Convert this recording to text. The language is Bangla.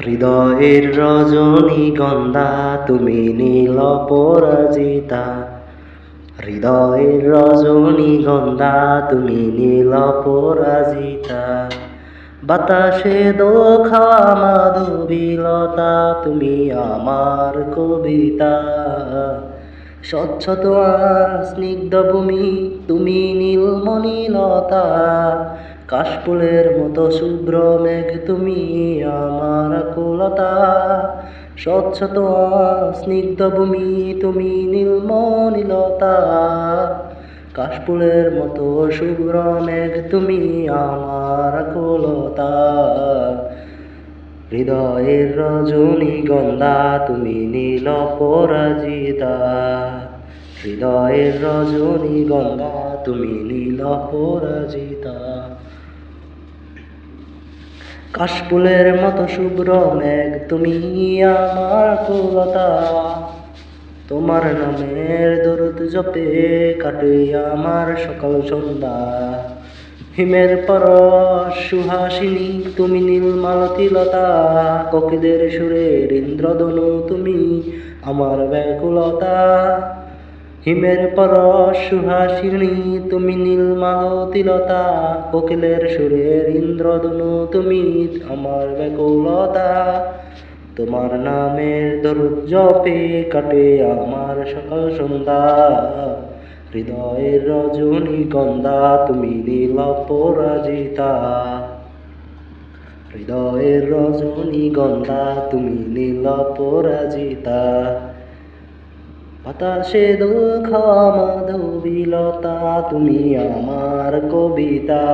হৃদয়ের রজনীগন্ধা তুমি নীল পরাজিতা। হৃদয়ের রজনীগন্ধা তুমি নীল পরাজিতা। বাতাসে দোখা মাধবীলতা তুমি আমার কবিতা। স্বচ্ছ তোমার স্নিগ্ধ ভূমি তুমি নীলমণিলতা। কাশফুলের মতো শুভ্র মেঘ তুমি আমার আকুলতা। স্বচ্ছ তোমার স্নিগ্ধ ভূমি তুমি নীলমণিলতা। কাশফুলের মতো শুভ্র মেঘ তুমি আমার আকুলতা। হৃদয়ের রজনীগন্ধা তুমি নীল পরাজিতা। হৃদয়ের রজনীগন্ধা তুমি নীল পরাজিতা। কাশফুলের মতো শুভ্র মেঘ তুমি আমার আকুলতা। তোমার নামের দরুদ জপে কাটে আমার সকাল সন্ধ্যা। হিমের পরশ সুহাসিনী তুমি নীলমালতিলতা। কোকিলের সুরের ইন্দ্রধনু তুমি আমার ব্যাকুলতা। হিমের পরশ সুহাসিনী তুমি নীলমালতিলতা। কোকিলের সুরের ইন্দ্রধনু তুমি আমার ব্যাকুলতা। তোমার নামের দরুদ জপে কাটে আমার সকাল সন্ধ্যা। হৃদয়ের রজনীগন্ধা তুমি নীল পরাজিতা। হৃদয়ের রজনীগন্ধা তুমি নীল পরাজিতা। বাতাসে দোখা মাধবীলতা তুমি আমার কবিতা।